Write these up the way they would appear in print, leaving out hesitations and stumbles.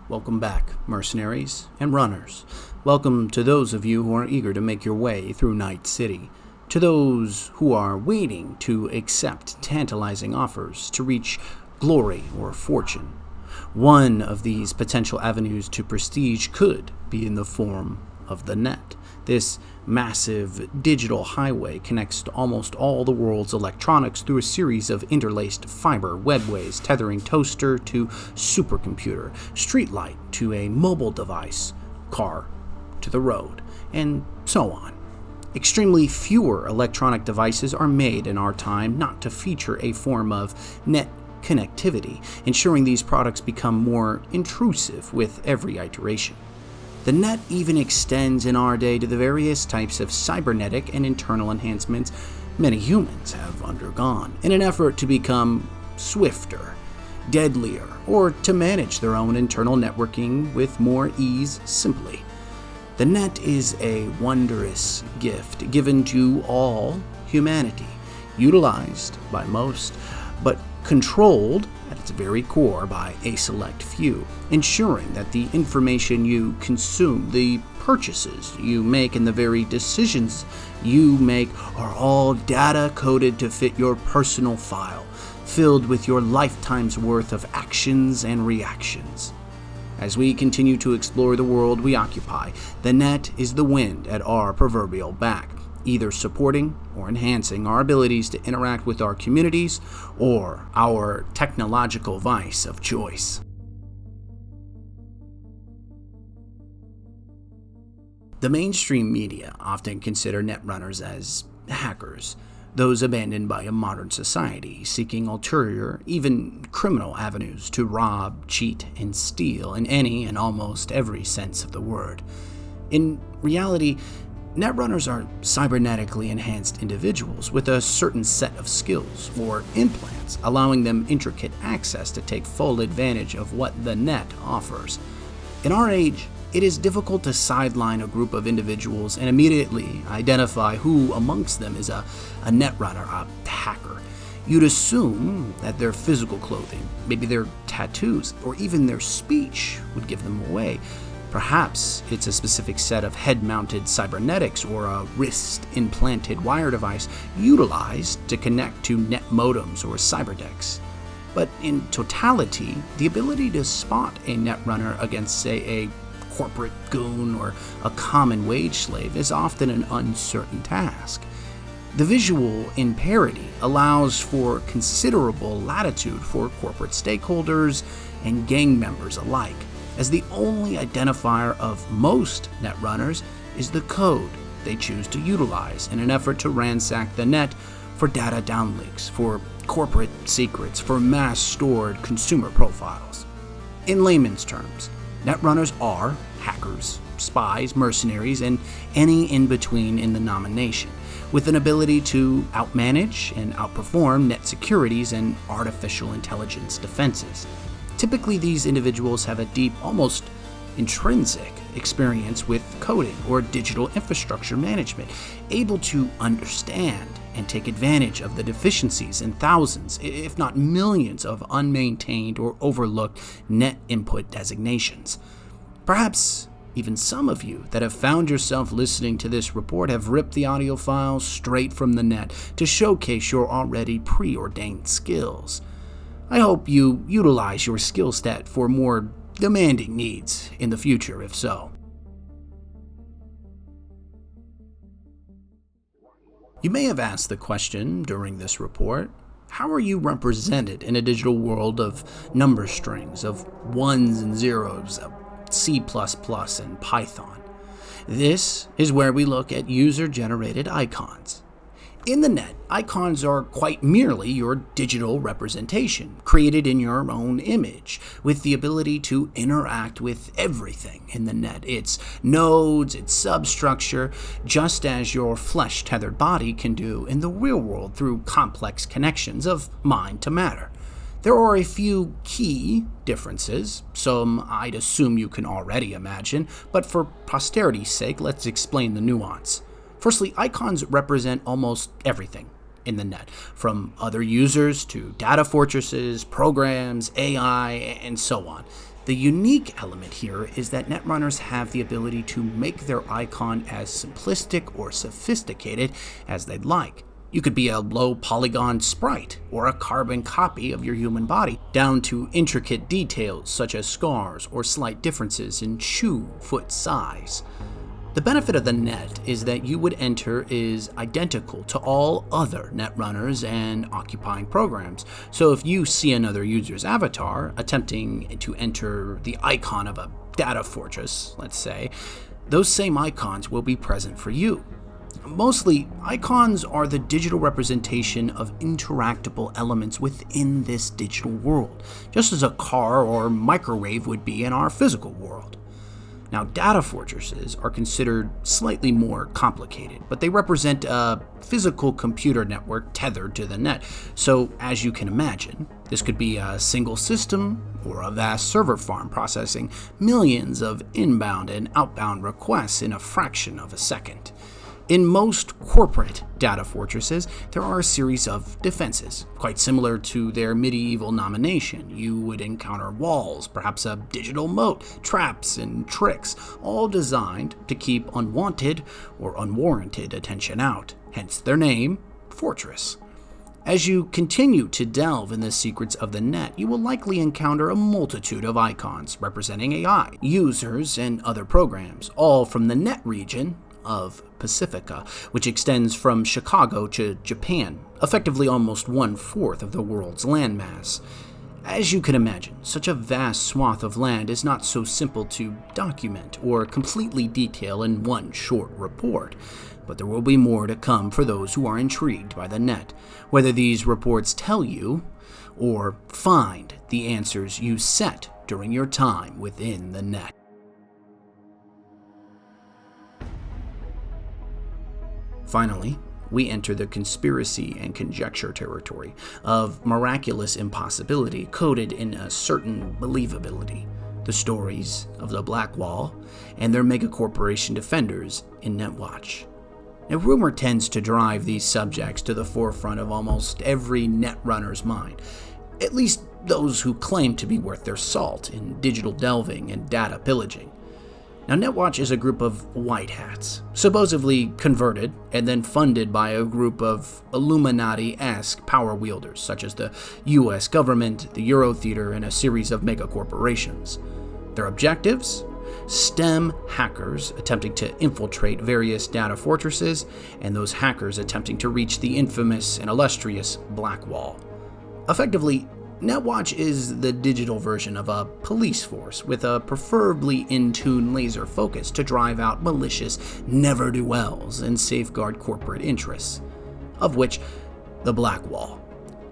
Welcome back, mercenaries and runners. Welcome to those of you who are eager to make your way through Night City. To those who are waiting to accept tantalizing offers to reach glory or fortune. One of these potential avenues to prestige could be in the form of the net. This massive digital highway connects to almost all the world's electronics through a series of interlaced fiber webways tethering toaster to supercomputer, streetlight to a mobile device, car to the road, and so on. Extremely fewer electronic devices are made in our time not to feature a form of net connectivity, ensuring these products become more intrusive with every iteration. The net even extends in our day to the various types of cybernetic and internal enhancements many humans have undergone in an effort to become swifter, deadlier, or to manage their own internal networking with more ease simply. The net is a wondrous gift given to all humanity, utilized by most, but controlled at its very core by a select few, ensuring that the information you consume, the purchases you make, and the very decisions you make are all data coded to fit your personal file, filled with your lifetime's worth of actions and reactions. As we continue to explore the world we occupy, the net is the wind at our proverbial back, either supporting or enhancing our abilities to interact with our communities or our technological vice of choice. The mainstream media often consider netrunners as hackers, those abandoned by a modern society seeking ulterior, even criminal avenues to rob, cheat, and steal in any and almost every sense of the word. In reality, netrunners are cybernetically enhanced individuals with a certain set of skills or implants, allowing them intricate access to take full advantage of what the net offers. In our age, it is difficult to sideline a group of individuals and immediately identify who amongst them is a netrunner, a hacker. You'd assume that their physical clothing, maybe their tattoos, or even their speech would give them away. Perhaps it's a specific set of head-mounted cybernetics or a wrist-implanted wire device utilized to connect to net modems or cyberdecks. But in totality, the ability to spot a netrunner against, say, a corporate goon or a common wage slave is often an uncertain task. The visual imparity allows for considerable latitude for corporate stakeholders and gang members alike, as the only identifier of most netrunners is the code they choose to utilize in an effort to ransack the net for data downlinks, for corporate secrets, for mass-stored consumer profiles. In layman's terms, netrunners are hackers, spies, mercenaries, and any in-between in the nomination, with an ability to outmanage and outperform net securities and artificial intelligence defenses. Typically, these individuals have a deep, almost intrinsic experience with coding or digital infrastructure management, able to understand and take advantage of the deficiencies in thousands, if not millions, of unmaintained or overlooked net input designations. Perhaps even some of you that have found yourself listening to this report have ripped the audio files straight from the net to showcase your already preordained skills. I hope you utilize your skill set for more demanding needs in the future, if so. You may have asked the question during this report, how are you represented in a digital world of number strings, of ones and zeros, of C++ and Python? This is where we look at user-generated icons. In the net, icons are quite merely your digital representation, created in your own image, with the ability to interact with everything in the net, its nodes, its substructure, just as your flesh-tethered body can do in the real world through complex connections of mind to matter. There are a few key differences, some I'd assume you can already imagine, but for posterity's sake, let's explain the nuance. Firstly, icons represent almost everything in the net, from other users to data fortresses, programs, AI, and so on. The unique element here is that netrunners have the ability to make their icon as simplistic or sophisticated as they'd like. You could be a low polygon sprite or a carbon copy of your human body, down to intricate details such as scars or slight differences in shoe foot size. The benefit of the net is that you would enter is identical to all other netrunners and occupying programs. So if you see another user's avatar attempting to enter the icon of a data fortress, let's say, those same icons will be present for you. Mostly, icons are the digital representation of interactable elements within this digital world, just as a car or microwave would be in our physical world. Now, data fortresses are considered slightly more complicated, but they represent a physical computer network tethered to the net. So, as you can imagine, this could be a single system or a vast server farm processing millions of inbound and outbound requests in a fraction of a second. In most corporate data fortresses, there are a series of defenses, quite similar to their medieval nomination. You would encounter walls, perhaps a digital moat, traps, and tricks, all designed to keep unwanted or unwarranted attention out, hence their name, Fortress. As you continue to delve in the secrets of the net, you will likely encounter a multitude of icons representing AI, users, and other programs, all from the net region of Pacifica, which extends from Chicago to Japan, effectively almost 1/4 of the world's landmass. As you can imagine, such a vast swath of land is not so simple to document or completely detail in one short report, but there will be more to come for those who are intrigued by the net, whether these reports tell you or find the answers you set during your time within the net. Finally, we enter the conspiracy and conjecture territory of miraculous impossibility coded in a certain believability, the stories of the Black Wall and their megacorporation defenders in Netwatch. Now, rumor tends to drive these subjects to the forefront of almost every netrunner's mind, at least those who claim to be worth their salt in digital delving and data pillaging. Now, Netwatch is a group of white hats, supposedly converted and then funded by a group of Illuminati-esque power wielders, such as the US government, the Euro Theater, and a series of megacorporations. Their objectives? STEM hackers attempting to infiltrate various data fortresses, and those hackers attempting to reach the infamous and illustrious Black Wall. Effectively, Netwatch is the digital version of a police force with a preferably in-tune laser focus to drive out malicious ne'er-do-wells and safeguard corporate interests, of which the Black Wall,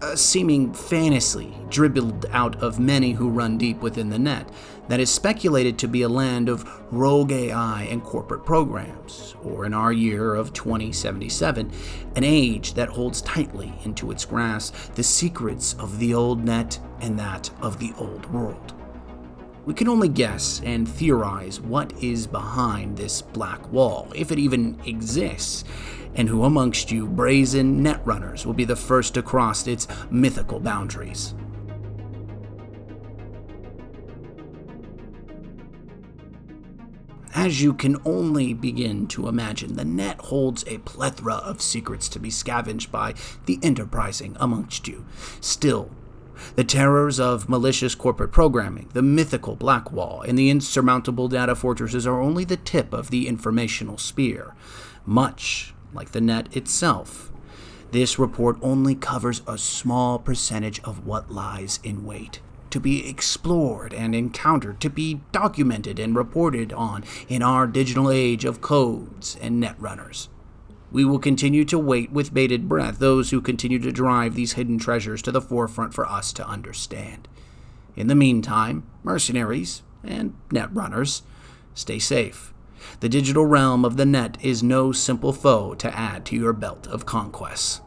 a seeming fantasy dribbled out of many who run deep within the net, that is speculated to be a land of rogue AI and corporate programs, or in our year of 2077, an age that holds tightly into its grasp the secrets of the old net and that of the old world. We can only guess and theorize what is behind this Black Wall, if it even exists, and who amongst you brazen netrunners will be the first to cross its mythical boundaries. As you can only begin to imagine, the net holds a plethora of secrets to be scavenged by the enterprising amongst you. Still, the terrors of malicious corporate programming, the mythical Black Wall, and the insurmountable data fortresses are only the tip of the informational spear. Much like the net itself, this report only covers a small percentage of what lies in wait, to be explored and encountered, to be documented and reported on in our digital age of codes and netrunners. We will continue to wait with bated breath those who continue to drive these hidden treasures to the forefront for us to understand. In the meantime, mercenaries and netrunners, stay safe. The digital realm of the net is no simple foe to add to your belt of conquests.